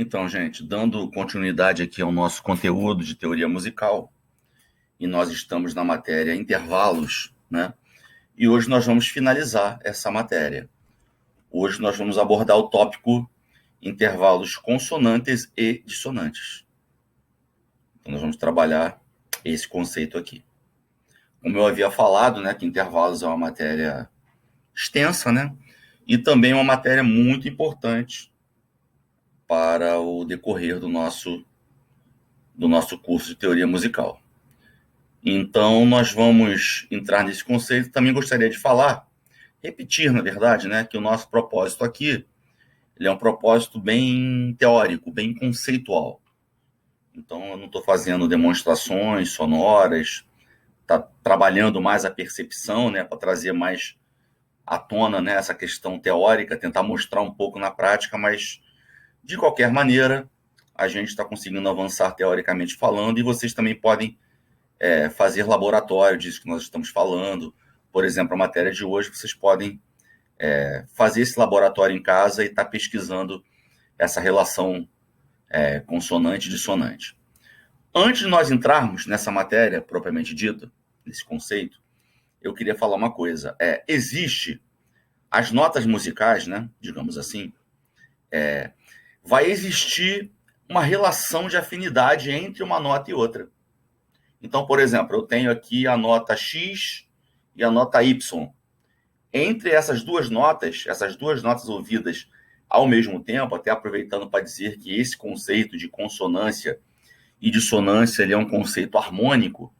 Então, gente, dando continuidade aqui ao nosso conteúdo de teoria musical, e nós estamos na matéria intervalos, né? E hoje nós vamos finalizar essa matéria. Hoje nós vamos abordar o tópico intervalos consonantes e dissonantes. Então nós vamos trabalhar esse conceito aqui. Como eu havia falado, né, que intervalos é uma matéria extensa, né? E também uma matéria muito importante para o decorrer do nosso curso de teoria musical. Então, nós vamos entrar nesse conceito. Também gostaria de repetir, na verdade, né, que o nosso propósito aqui ele é um propósito bem teórico, bem conceitual. Então, eu não estou fazendo demonstrações sonoras, está trabalhando mais a percepção, né, para trazer mais à tona, né, essa questão teórica, tentar mostrar um pouco na prática, mas, de qualquer maneira, a gente está conseguindo avançar teoricamente falando, e vocês também podem fazer laboratório disso que nós estamos falando. Por exemplo, a matéria de hoje, vocês podem fazer esse laboratório em casa e estar pesquisando essa relação consonante e dissonante. Antes de nós entrarmos nessa matéria propriamente dita, nesse conceito, eu queria falar uma coisa. Existe as notas musicais, né, digamos assim, vai existir uma relação de afinidade entre uma nota e outra. Então, por exemplo, eu tenho aqui a nota X e a nota Y. Entre essas duas notas ouvidas ao mesmo tempo, até aproveitando para dizer que esse conceito de consonância e dissonância ele é um conceito harmônico.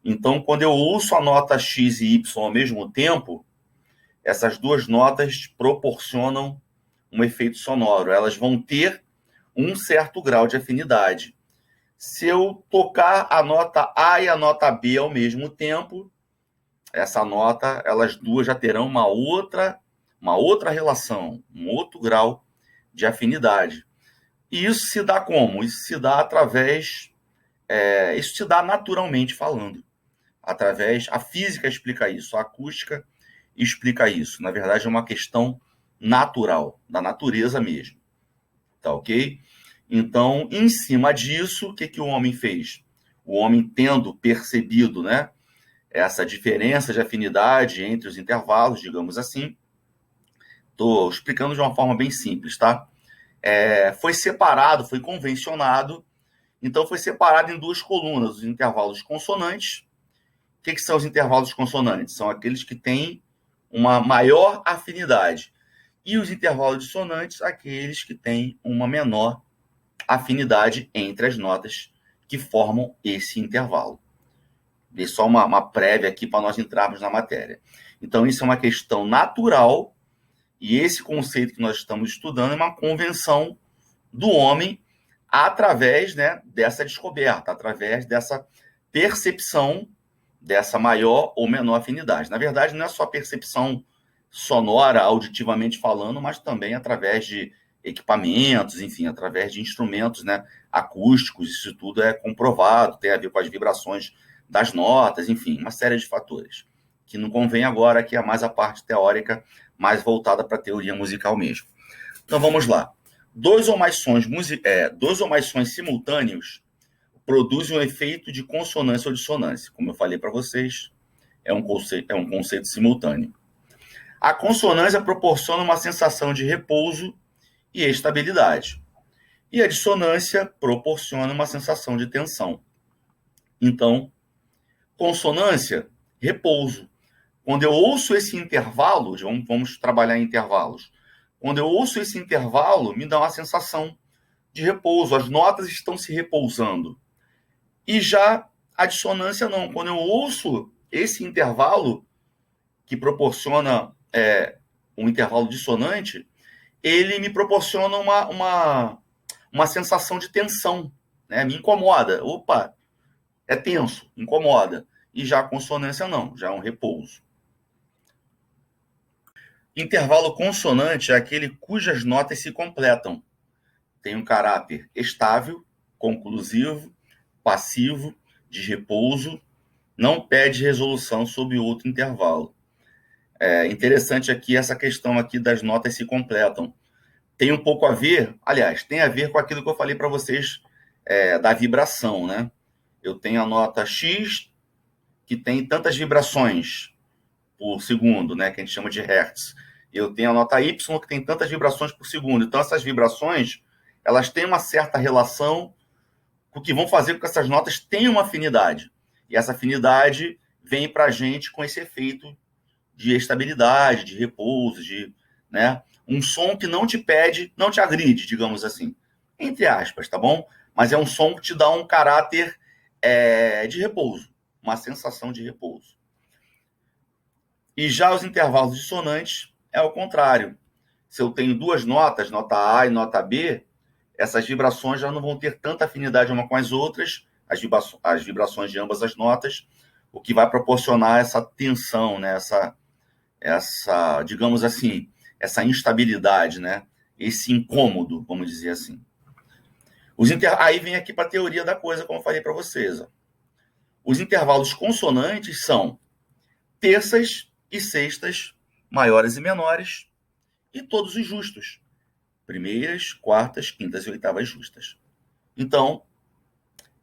Então, quando eu ouço a nota X e Y ao mesmo tempo, essas duas notas proporcionam um efeito sonoro. Elas vão ter um certo grau de afinidade. Se eu tocar a nota A e a nota B ao mesmo tempo, essa nota, elas duas já terão uma outra relação, um outro grau de afinidade. E isso se dá como? Isso se dá isso se dá naturalmente falando. A física explica isso, a acústica explica isso. Na verdade, é uma questão natural, da natureza mesmo. Tá ok? Então, em cima disso, o que o homem fez? O homem, tendo percebido, né, essa diferença de afinidade entre os intervalos, digamos assim, estou explicando de uma forma bem simples, tá? Foi separado, foi convencionado, então foi separado em duas colunas, os intervalos consonantes. O que são os intervalos consonantes? São aqueles que têm uma maior afinidade. E os intervalos dissonantes, aqueles que têm uma menor afinidade entre as notas que formam esse intervalo. Dei só uma prévia aqui para nós entrarmos na matéria. Então, isso é uma questão natural, e esse conceito que nós estamos estudando é uma convenção do homem através, né, dessa descoberta, através dessa percepção dessa maior ou menor afinidade. Na verdade, não é só percepção sonora, auditivamente falando, mas também através de equipamentos, enfim, através de instrumentos, né, acústicos. Isso tudo é comprovado, tem a ver com as vibrações das notas, enfim, uma série de fatores que não convém agora, que é mais a parte teórica, mais voltada para a teoria musical mesmo. Então vamos lá. Dois ou mais sons simultâneos produzem um efeito de consonância ou dissonância. Como eu falei para vocês, é um conceito simultâneo. A consonância proporciona uma sensação de repouso e estabilidade. E a dissonância proporciona uma sensação de tensão. Então, consonância, repouso. Quando eu ouço esse intervalo, vamos trabalhar em intervalos. Quando eu ouço esse intervalo, me dá uma sensação de repouso. As notas estão se repousando. E já a dissonância não. Quando eu ouço esse intervalo, que proporciona um intervalo dissonante, ele me proporciona uma sensação de tensão, né? Me incomoda. Opa, é tenso, incomoda. E já a consonância não, já é um repouso. Intervalo consonante é aquele cujas notas se completam. Tem um caráter estável, conclusivo, passivo, de repouso, não pede resolução sobre outro intervalo. É interessante aqui essa questão aqui das notas se completam. tem um pouco a ver, aliás, tem a ver com aquilo que eu falei para vocês da vibração, né? Eu tenho a nota X, que tem tantas vibrações por segundo, né? Que a gente chama de hertz. Eu tenho a nota Y, que tem tantas vibrações por segundo. Então, essas vibrações, elas têm uma certa relação com o que vão fazer com que essas notas tenham uma afinidade. E essa afinidade vem para a gente com esse efeito de estabilidade, de repouso, né? Um som que não te pede, não te agride, digamos assim. Entre aspas, tá bom? Mas é um som que te dá um caráter de repouso, uma sensação de repouso. E já os intervalos dissonantes é o contrário. Se eu tenho duas notas, nota A e nota B, essas vibrações já não vão ter tanta afinidade uma com as outras, as vibrações de ambas as notas, o que vai proporcionar essa tensão, né? essa, digamos assim, essa instabilidade, né? Esse incômodo, vamos dizer assim. Aí vem aqui para a teoria da coisa, como eu falei para vocês. Ó. Os intervalos consonantes são terças e sextas maiores e menores e todos os justos. Primeiras, quartas, quintas e oitavas justas. Então,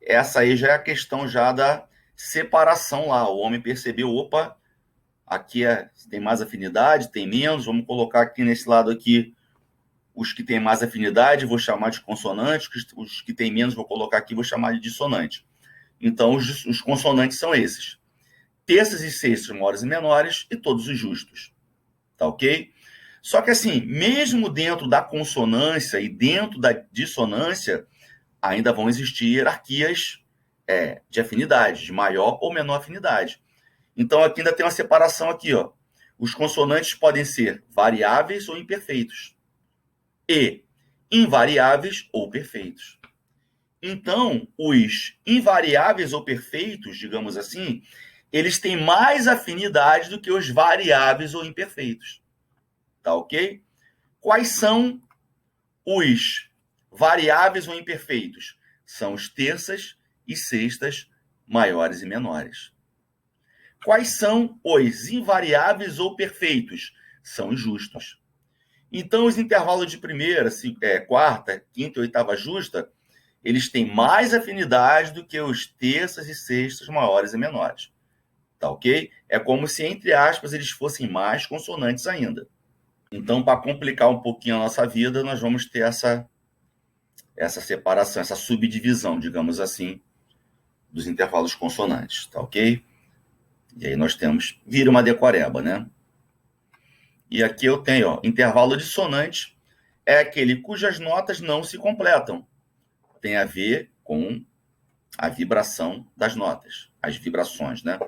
essa aí já é a questão já da separação lá. O homem percebeu, opa, aqui tem mais afinidade, tem menos, vamos colocar aqui nesse lado aqui os que têm mais afinidade, vou chamar de consonante, os que têm menos, vou colocar aqui, vou chamar de dissonante. Então, os consonantes são esses. Terças e sextas maiores e menores e todos os justos. Tá ok? Só que assim, mesmo dentro da consonância e dentro da dissonância, ainda vão existir hierarquias de afinidade, de maior ou menor afinidade. Então, aqui ainda tem uma separação aqui, ó. Os consonantes podem ser variáveis ou imperfeitos. E invariáveis ou perfeitos. Então, os invariáveis ou perfeitos, digamos assim, eles têm mais afinidade do que os variáveis ou imperfeitos. Tá ok? Quais são os variáveis ou imperfeitos? São os terças e sextas maiores e menores. Quais são os invariáveis ou perfeitos? São os justos. Então, os intervalos de primeira, quarta, quinta e oitava justa, eles têm mais afinidade do que os terças e sextas maiores e menores. Tá ok? É como se, entre aspas, eles fossem mais consonantes ainda. Então, para complicar um pouquinho a nossa vida, nós vamos ter essa separação, essa subdivisão, digamos assim, dos intervalos consonantes. Tá ok? E aí nós temos, vira uma decoreba, né? E aqui eu tenho, ó, intervalo dissonante é aquele cujas notas não se completam. Tem a ver com a vibração das notas, as vibrações, né?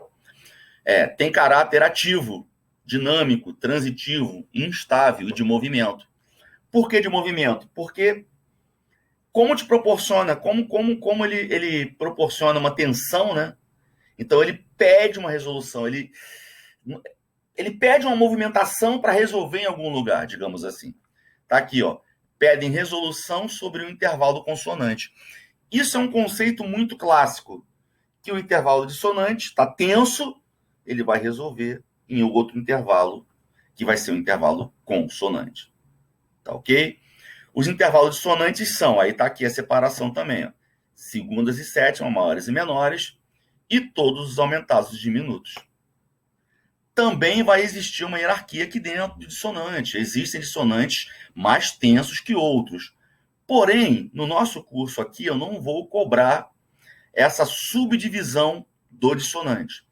Tem caráter ativo, dinâmico, transitivo, instável e de movimento. Por que de movimento? Porque como te proporciona, como ele proporciona uma tensão, né? Então ele pede uma resolução, ele pede uma movimentação para resolver em algum lugar, digamos assim. Tá aqui, ó. Pedem resolução sobre o intervalo consonante. Isso é um conceito muito clássico, que o intervalo dissonante está tenso, ele vai resolver em outro intervalo, que vai ser o intervalo consonante. Tá ok? Os intervalos dissonantes são, aí tá aqui a separação também, ó, segundas e sétimas, maiores e menores, e todos os aumentados de diminutos. Também vai existir uma hierarquia aqui dentro de dissonante. Existem dissonantes mais tensos que outros. Porém, no nosso curso aqui, eu não vou cobrar essa subdivisão do dissonante.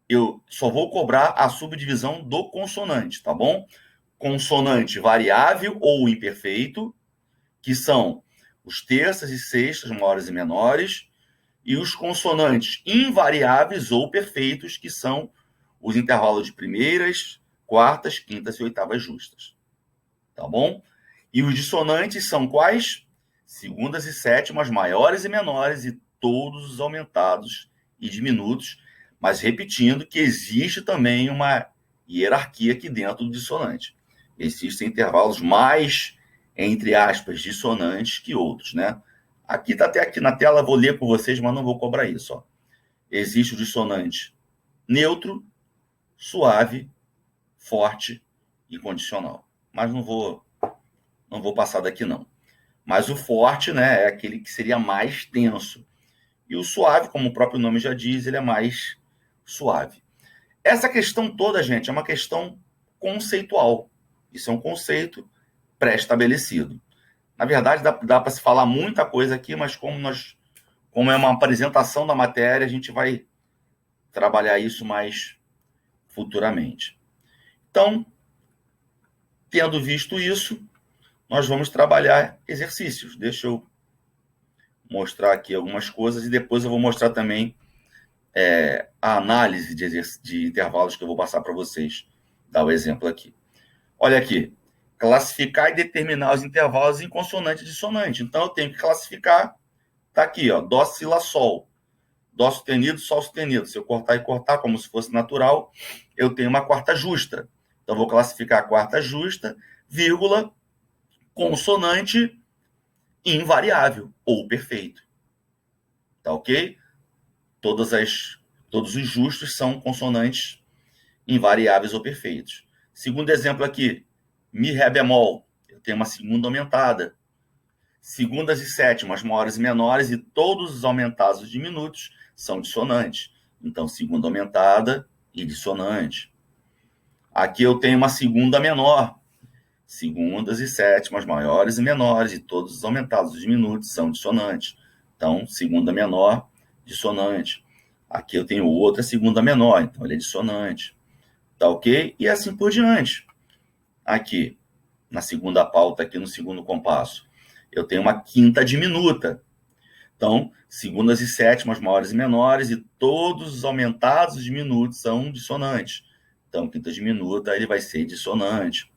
Eu só vou cobrar a subdivisão do consonante, tá bom? Consonante variável ou imperfeito, que são os terças e sextas maiores e menores, e os consonantes invariáveis ou perfeitos, que são os intervalos de primeiras, quartas, quintas e oitavas justas. Tá bom? E os dissonantes são quais? Segundas e sétimas maiores e menores e todos os aumentados e diminutos, mas repetindo que existe também uma hierarquia aqui dentro do dissonante. Existem intervalos mais, entre aspas, dissonantes que outros, né? Aqui tá até aqui na tela, vou ler com vocês, mas não vou cobrar isso, ó. Existe o dissonante neutro, suave, forte e condicional. Mas não vou Não vou passar daqui, não. Mas o forte, né, é aquele que seria mais tenso. E o suave, como o próprio nome já diz, ele é mais suave. Essa questão toda, gente, é uma questão conceitual. Isso é um conceito pré-estabelecido. Na verdade, dá para se falar muita coisa aqui, mas como é uma apresentação da matéria, a gente vai trabalhar isso mais futuramente. Então, tendo visto isso, nós vamos trabalhar exercícios. Deixa eu mostrar aqui algumas coisas e depois eu vou mostrar também a análise de intervalos que eu vou passar para vocês. Dar o exemplo aqui. Olha aqui. Classificar e determinar os intervalos em consonante e dissonante. Então, eu tenho que classificar. Está aqui, ó, dó, si, lá, sol. Dó sustenido, sol sustenido. Se eu cortar e cortar como se fosse natural, eu tenho uma quarta justa. Então, vou classificar a quarta justa, vírgula, consonante invariável ou perfeito. Tá ok? Todos os justos são consonantes invariáveis ou perfeitos. Segundo exemplo aqui, mi, ré bemol. Eu tenho uma segunda aumentada. Segundas e sétimas maiores e menores e todos os aumentados e diminutos são dissonantes. Então, segunda aumentada e dissonante. Aqui eu tenho uma segunda menor. Segundas e sétimas maiores e menores e todos os aumentados e diminutos são dissonantes. Então, segunda menor, dissonante. Aqui eu tenho outra segunda menor, então ele é dissonante. Tá ok? E assim por diante. Aqui, na segunda pauta, aqui no segundo compasso, eu tenho uma quinta diminuta. Então, segundas e sétimas maiores e menores e todos os aumentados e diminutos são dissonantes. Então, quinta diminuta, ele vai ser dissonante.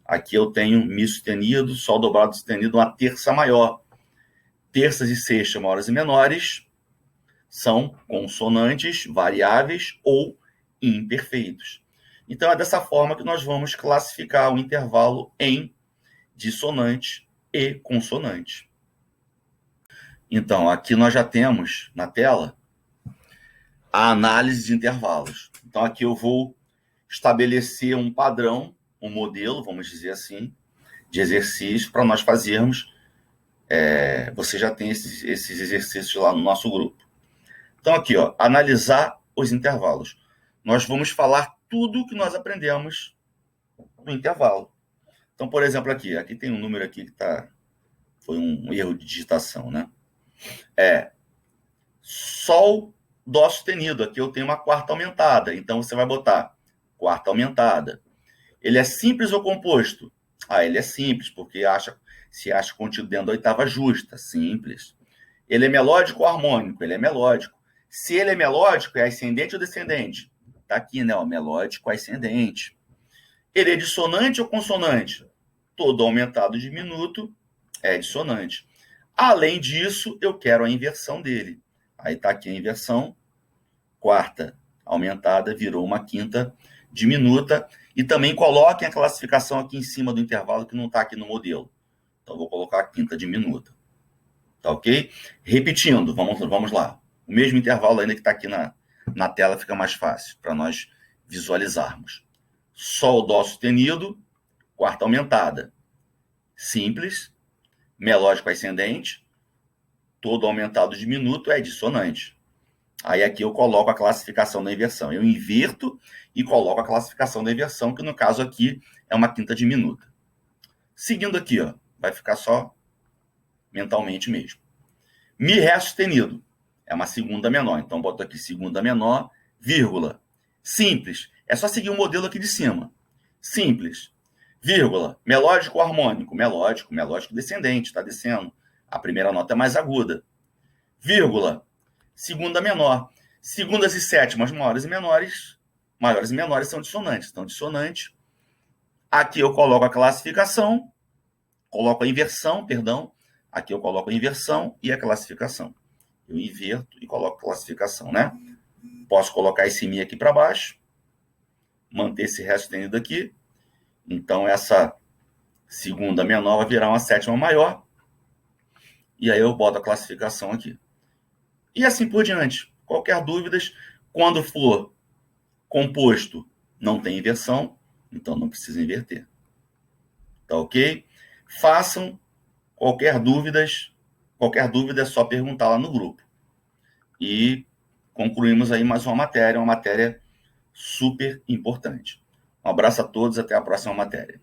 Aqui eu tenho mi sustenido, sol dobrado sustenido, uma terça maior. Terças e sextas maiores e menores são consonantes variáveis ou imperfeitos. Então, é dessa forma que nós vamos classificar o intervalo em dissonante e consonante. Então, aqui nós já temos na tela a análise de intervalos. Então, aqui eu vou estabelecer um padrão, um modelo, vamos dizer assim, de exercício para nós fazermos. Você já tem esses exercícios lá no nosso grupo. Então, aqui, ó, analisar os intervalos. Nós vamos falar tudo que nós aprendemos no intervalo. Então, por exemplo, aqui tem um número aqui que foi um erro de digitação, né? Sol, dó sustenido. Aqui eu tenho uma quarta aumentada. Então, você vai botar quarta aumentada. Ele é simples ou composto? Ele é simples, porque se acha contido dentro da oitava justa. Simples. Ele é melódico ou harmônico? Ele é melódico. Se ele é melódico, é ascendente ou descendente? Tá aqui, né? Ó, melódico, ascendente. Ele é dissonante ou consonante? Todo aumentado diminuto é dissonante. Além disso, eu quero a inversão dele. Aí tá aqui a inversão. Quarta aumentada virou uma quinta diminuta. E também coloquem a classificação aqui em cima do intervalo que não está aqui no modelo. Então, vou colocar a quinta diminuta. Tá ok? Repetindo, vamos lá. O mesmo intervalo ainda que está aqui na tela fica mais fácil para nós visualizarmos. Sol, dó sustenido, quarta aumentada. Simples, melódico ascendente, todo aumentado diminuto é dissonante. Aí aqui eu coloco a classificação da inversão. Eu inverto e coloco a classificação da inversão, que no caso aqui é uma quinta diminuta. Seguindo aqui, ó, vai ficar só mentalmente mesmo. Mi, ré sustenido. É uma segunda menor. Então, boto aqui segunda menor, vírgula. Simples. É só seguir o modelo aqui de cima. Simples. Vírgula. Melódico ou harmônico? Melódico. Melódico descendente. Está descendo. A primeira nota é mais aguda. Vírgula. Segunda menor. Segundas e sétimas maiores e menores são dissonantes. Então, dissonante. Aqui eu coloco a classificação. Coloco a inversão, perdão. Aqui eu coloco a inversão e a classificação. Eu inverto e coloco a classificação, né? Posso colocar esse Mi aqui para baixo. Manter esse resto sustenido aqui. Então, essa segunda menor vai virar uma sétima maior. E aí eu boto a classificação aqui. E assim por diante. Qualquer dúvida, quando for composto, não tem inversão. Então, não precisa inverter. Tá ok? Façam qualquer dúvida é só perguntar lá no grupo. E concluímos aí mais uma matéria super importante. Um abraço a todos, até a próxima matéria.